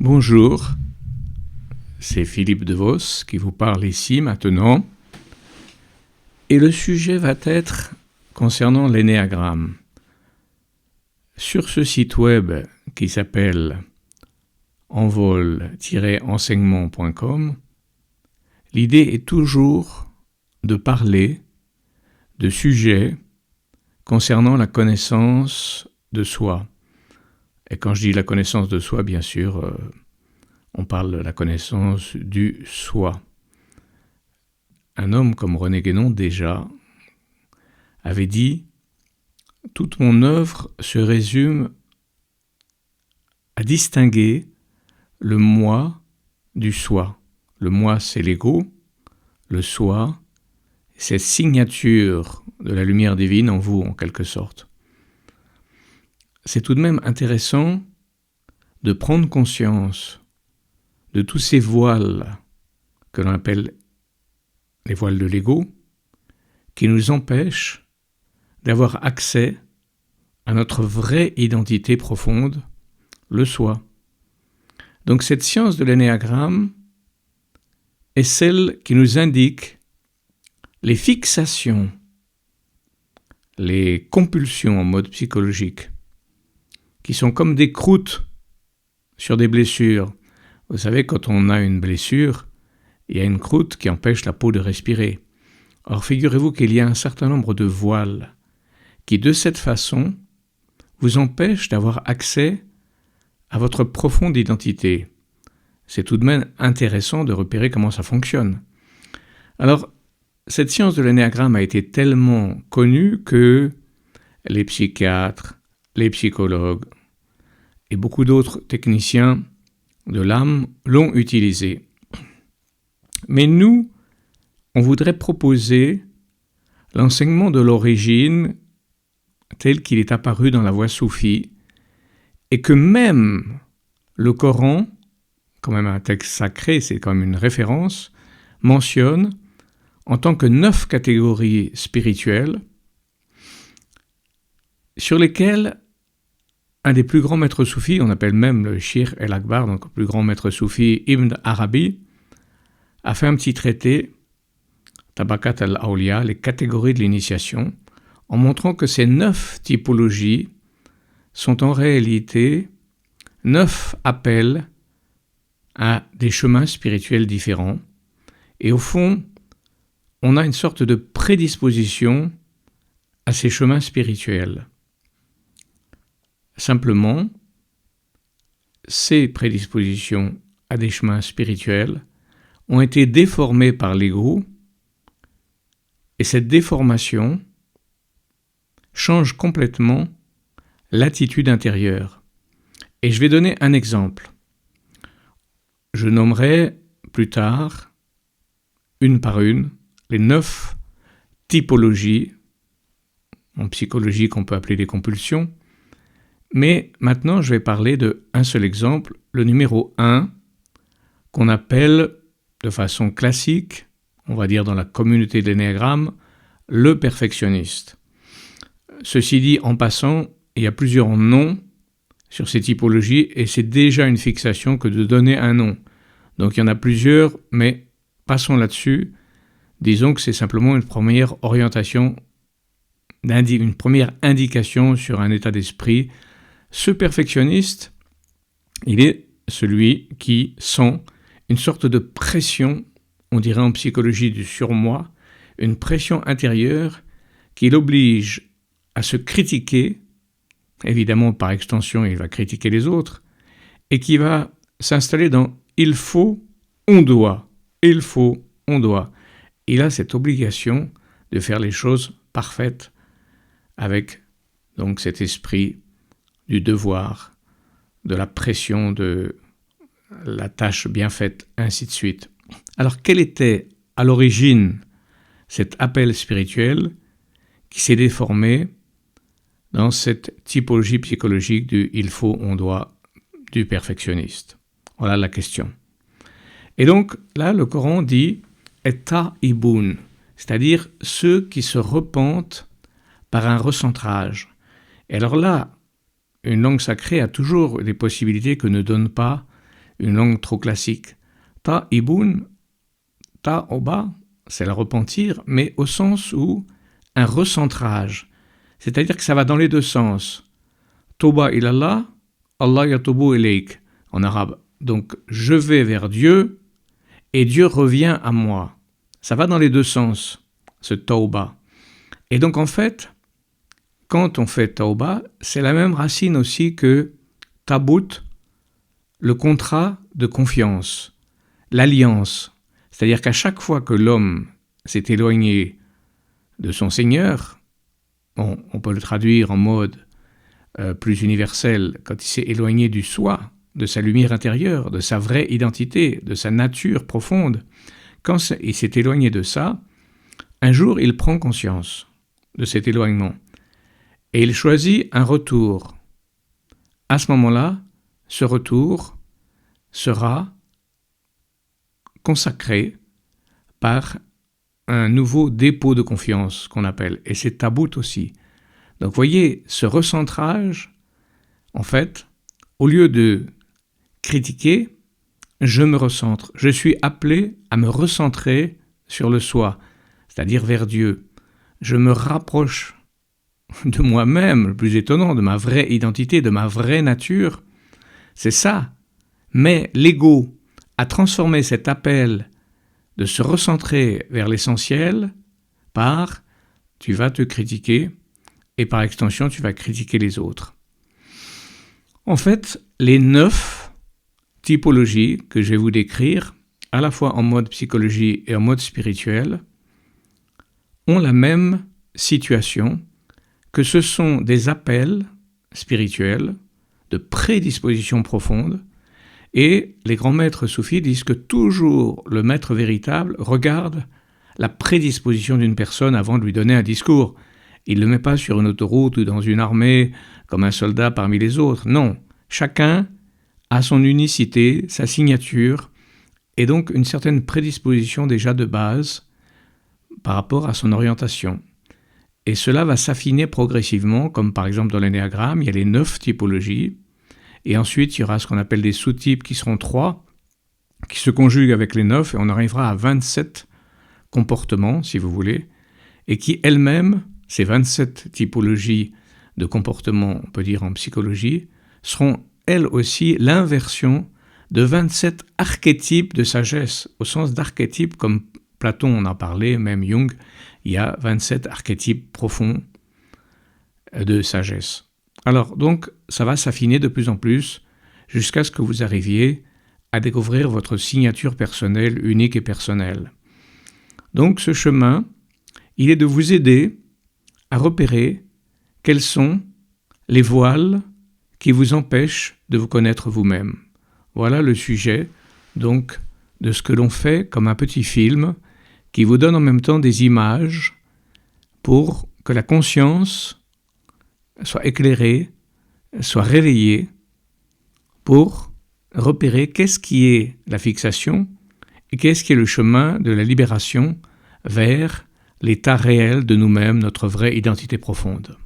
Bonjour, c'est Philippe Devos qui vous parle ici maintenant. Et le sujet va être concernant l'énéagramme. Sur ce site web qui s'appelle envol-enseignement.com, l'idée est toujours de parler de sujets concernant la connaissance de soi. Et quand je dis la connaissance de soi, bien sûr, on parle de la connaissance du soi. Un homme comme René Guénon, déjà, avait dit « Toute mon œuvre se résume à distinguer le moi du soi. Le moi, c'est l'ego, le soi, c'est cette signature de la lumière divine en vous, en quelque sorte. » C'est tout de même intéressant de prendre conscience de tous ces voiles que l'on appelle les voiles de l'ego, qui nous empêchent d'avoir accès à notre vraie identité profonde, le soi. Donc cette science de l'énéagramme est celle qui nous indique les fixations, les compulsions en mode psychologique, qui sont comme des croûtes sur des blessures. Vous savez, quand on a une blessure, il y a une croûte qui empêche la peau de respirer. Or, figurez-vous qu'il y a un certain nombre de voiles qui, de cette façon, vous empêchent d'avoir accès à votre profonde identité. C'est tout de même intéressant de repérer comment ça fonctionne. Alors, cette science de l'énéagramme a été tellement connue que les psychiatres, les psychologues et beaucoup d'autres techniciens de l'âme l'ont utilisée. Mais nous, on voudrait proposer l'enseignement de l'origine tel qu'il est apparu dans la voie soufie et que même le Coran, quand même un texte sacré, c'est quand même une référence, mentionne en tant que 9 catégories spirituelles sur lesquelles un des plus grands maîtres soufis, on appelle même le Shir el-Akbar, donc le plus grand maître soufi, Ibn Arabi, a fait un petit traité, Tabakat al-Awliya, les catégories de l'initiation, en montrant que ces 9 typologies sont en réalité 9 appels à des chemins spirituels différents. Et au fond, on a une sorte de prédisposition à ces chemins spirituels. Simplement, ces prédispositions à des chemins spirituels ont été déformées par l'ego, et cette déformation change complètement l'attitude intérieure. Et je vais donner un exemple. Je nommerai plus tard, une par une, les 9 typologies, en psychologie qu'on peut appeler des compulsions, mais maintenant je vais parler d'un seul exemple, le numéro 1, qu'on appelle de façon classique, on va dire dans la communauté de l'énéagramme, le perfectionniste. Ceci dit, en passant, il y a plusieurs noms sur ces typologies et c'est déjà une fixation que de donner un nom. Donc il y en a plusieurs, mais passons là-dessus. Disons que c'est simplement une première orientation, une première indication sur un état d'esprit. Ce perfectionniste, il est celui qui sent une sorte de pression, on dirait en psychologie du surmoi, une pression intérieure qui l'oblige à se critiquer, évidemment par extension il va critiquer les autres, et qui va s'installer dans « il faut, on doit »,« il faut, on doit ». Il a cette obligation de faire les choses parfaites avec donc cet esprit du devoir, de la pression de la tâche bien faite, ainsi de suite. Alors, quel était à l'origine cet appel spirituel qui s'est déformé dans cette typologie psychologique du « il faut, on doit » du perfectionniste? Voilà la question. Et donc, là, le Coran dit « ta'ibun », c'est-à-dire ceux qui se repentent par un recentrage. Et alors là, une langue sacrée a toujours des possibilités que ne donne pas une langue trop classique. Ta'ibun, ta'oba, c'est le repentir, mais au sens où un recentrage. C'est-à-dire que ça va dans les deux sens. Toba ilallah, Allah yatubu ilayk, en arabe. Donc, je vais vers Dieu et Dieu revient à moi. Ça va dans les deux sens, ce tauba. Et donc, en fait, quand on fait tauba, c'est la même racine aussi que tabout, le contrat de confiance, l'alliance. C'est-à-dire qu'à chaque fois que l'homme s'est éloigné de son Seigneur, on peut le traduire en mode plus universel, quand il s'est éloigné du soi, de sa lumière intérieure, de sa vraie identité, de sa nature profonde, quand il s'est éloigné de ça, un jour il prend conscience de cet éloignement et il choisit un retour. À ce moment-là, ce retour sera consacré par un nouveau dépôt de confiance qu'on appelle, et c'est tabout aussi. Donc voyez, ce recentrage, en fait, au lieu de critiquer, je me recentre. Je suis appelé à me recentrer sur le soi, c'est-à-dire vers Dieu. Je me rapproche de moi-même, le plus étonnant, de ma vraie identité, de ma vraie nature. C'est ça. Mais l'ego a transformé cet appel de se recentrer vers l'essentiel par « tu vas te critiquer » et par extension, tu vas critiquer les autres. En fait, les 9 typologies que je vais vous décrire, à la fois en mode psychologie et en mode spirituel, ont la même situation, que ce sont des appels spirituels de prédisposition profonde, et les grands maîtres soufis disent que toujours le maître véritable regarde la prédisposition d'une personne avant de lui donner un discours. Il ne le met pas sur une autoroute ou dans une armée comme un soldat parmi les autres. Non, chacun a son unicité, sa signature, et donc une certaine prédisposition déjà de base par rapport à son orientation. Et cela va s'affiner progressivement, comme par exemple dans l'énéagramme, il y a les 9 typologies, et ensuite il y aura ce qu'on appelle des sous-types qui seront 3, qui se conjuguent avec les 9, et on arrivera à 27 comportements, si vous voulez, et qui elles-mêmes, ces 27 typologies de comportements, on peut dire en psychologie, seront elles aussi l'inversion de 27 archétypes de sagesse, au sens d'archétypes comme Platon en a parlé, même Jung, il y a 27 archétypes profonds de sagesse. Alors donc, ça va s'affiner de plus en plus jusqu'à ce que vous arriviez à découvrir votre signature personnelle, unique et personnelle. Donc ce chemin, il est de vous aider à repérer quels sont les voiles qui vous empêchent de vous connaître vous-même. Voilà le sujet, donc, de ce que l'on fait comme un petit film qui vous donne en même temps des images pour que la conscience soit éclairée, soit réveillée pour repérer qu'est-ce qui est la fixation et qu'est-ce qui est le chemin de la libération vers l'état réel de nous-mêmes, notre vraie identité profonde.